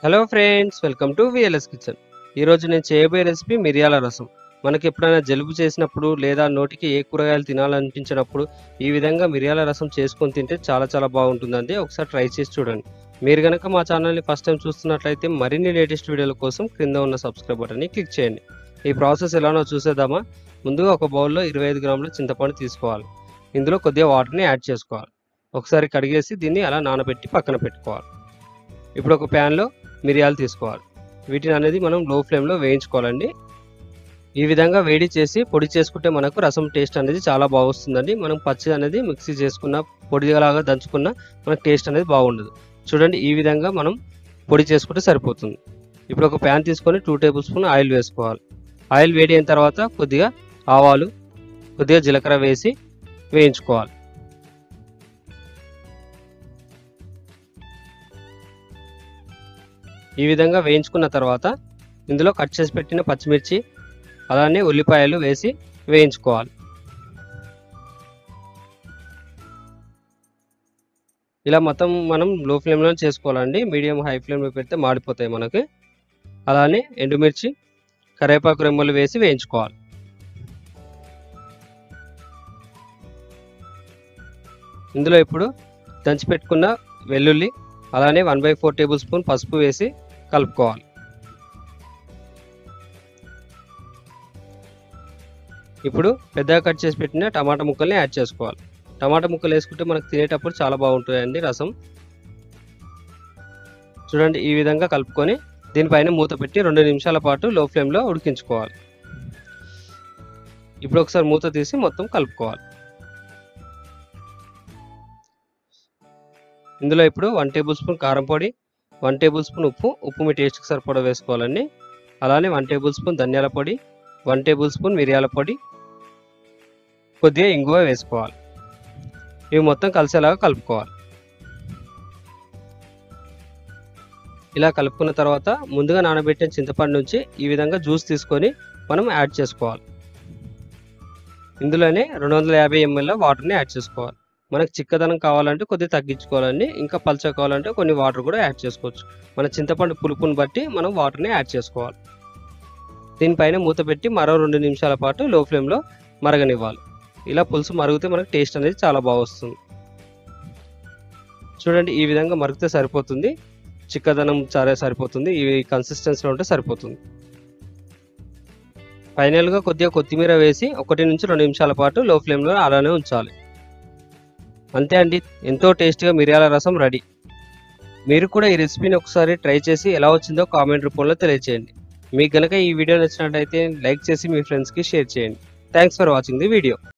Hello friends, welcome to VLS kitchen. ఈరోజు నేను చేయబోయే రెసిపీ మిరియాల రసం. మనకి ఎప్పుడైనా జలుబు చేసినప్పుడు లేదా నోటికి ఏ కూరగాయలు తినాలనిపించినప్పుడు ఈ విధంగా మిరియాల రసం చేసుకొని తింటే చాలా బాగుంటుందండి. ఒకసారి ట్రై చేసి చూడండి. మీరు కనుక మా ఛానల్ని ఫస్ట్ టైం చూస్తున్నట్లయితే మరిన్ని లేటెస్ట్ వీడియోల కోసం క్రింద ఉన్న సబ్స్క్రైబ్ బటన్ని క్లిక్ చేయండి. ఈ ప్రాసెస్ ఎలానో చూసేద్దామా. ముందుగా ఒక బౌల్లో 25 గ్రాముల చింతపండు తీసుకోవాలి. ఇందులో కొద్దిగా వాటర్ని యాడ్ చేసుకోవాలి. ఒకసారి కడిగేసి దీన్ని అలా నానబెట్టి పక్కన పెట్టుకోవాలి. ఇప్పుడు ఒక ప్యాన్లో మిరియాలు తీసుకోవాలి. వీటిని అనేది మనం లో ఫ్లేమ్లో వేయించుకోవాలండి. ఈ విధంగా వేడి చేసి పొడి చేసుకుంటే మనకు రసం టేస్ట్ అనేది చాలా బాగుస్తుందండి. మనం పచ్చి అనేది మిక్సీ చేసుకున్న పొడిలాగా దంచుకున్న మనకు టేస్ట్ అనేది బాగుండదు. చూడండి, ఈ విధంగా మనం పొడి చేసుకుంటే సరిపోతుంది. ఇప్పుడు ఒక ప్యాన్ తీసుకొని 2 టేబుల్ స్పూన్ ఆయిల్ వేసుకోవాలి. ఆయిల్ వేడి అయిన తర్వాత కొద్దిగా ఆవాలు, కొద్దిగా జీలకర్ర వేసి వేయించుకోవాలి. ఈ విధంగా వేయించుకున్న తర్వాత ఇందులో కట్ చేసి పెట్టిన పచ్చిమిర్చి అలానే ఉల్లిపాయలు వేసి వేయించుకోవాలి. ఇలా మొత్తం మనం లో ఫ్లేమ్లో చేసుకోవాలండి. మీడియం హై ఫ్లేమ్లో పెడితే మాడిపోతాయి మనకి. అలానే ఎండుమిర్చి, కరివేపాకు రెమ్మలు వేసి వేయించుకోవాలి. ఇందులో ఇప్పుడు దంచి పెట్టుకున్న వెల్లుల్లి అలానే 1/4 టేబుల్ స్పూన్ పసుపు వేసి కలుపుకోవాలి. ఇప్పుడు పెద్దగా కట్ చేసి పెట్టిన టమాటా ముక్కల్ని యాడ్ చేసుకోవాలి. టమాటా ముక్కలు వేసుకుంటే మనకు తినేటప్పుడు చాలా బాగుంటుందండి రసం. చూడండి, ఈ విధంగా కలుపుకొని దీనిపైన మూత పెట్టి 2 నిమిషాల పాటు లో ఫ్లేమ్లో ఉడికించుకోవాలి. ఇప్పుడు ఒకసారి మూత తీసి మొత్తం కలుపుకోవాలి. ఇందులో ఇప్పుడు 1 టేబుల్ స్పూన్ కారం పొడి, 1 టేబుల్ స్పూన్ ఉప్పు మీ టేస్ట్కి సరిపడా వేసుకోవాలండి. అలానే 1 టేబుల్ స్పూన్ ధనియాల పొడి, 1 టేబుల్ స్పూన్ మిరియాల పొడి, కొద్దిగా ఇంగువ వేసుకోవాలి. ఇవి మొత్తం కలిసేలాగా కలుపుకోవాలి. ఇలా కలుపుకున్న తర్వాత ముందుగా నానబెట్టిన చింతపండు నుంచి ఈ విధంగా జ్యూస్ తీసుకొని మనం యాడ్ చేసుకోవాలి. ఇందులోనే 250 ml వాటర్ని యాడ్ చేసుకోవాలి. మనకు చిక్కదనం కావాలంటే కొద్దిగా తగ్గించుకోవాలండి. ఇంకా పల్చగా కావాలంటే కొన్ని వాటర్ కూడా యాడ్ చేసుకోవచ్చు. మన చింతపండు పులుపుని బట్టి మనం వాటర్ని యాడ్ చేసుకోవాలి. దీనిపైన మూత పెట్టి మరో 2 నిమిషాల పాటు లో ఫ్లేమ్లో మరగనివ్వాలి. ఇలా పులుసు మరిగితే మనకు టేస్ట్ అనేది చాలా బాగా వస్తుంది. చూడండి, ఈ విధంగా మరిగితే సరిపోతుంది. చిక్కదనం సరిపోతుంది. ఈ కన్సిస్టెన్సీలో ఉంటే సరిపోతుంది. ఫైనల్గా కొద్దిగా కొత్తిమీర వేసి 1 నుంచి 2 నిమిషాల పాటు లో ఫ్లేమ్లో అలానే ఉంచాలి. అంతే అండి, ఎంతో టేస్టీగా మిరియాల రసం రెడీ. మీరు కూడా ఈ రెసిపీని ఒకసారి ట్రై చేసి ఎలా వచ్చిందో కామెంట్ రూపంలో తెలియజేయండి. మీకు కనుక ఈ వీడియో నచ్చినట్లయితే లైక్ చేసి మీ ఫ్రెండ్స్కి షేర్ చేయండి. Thanks for watching the video.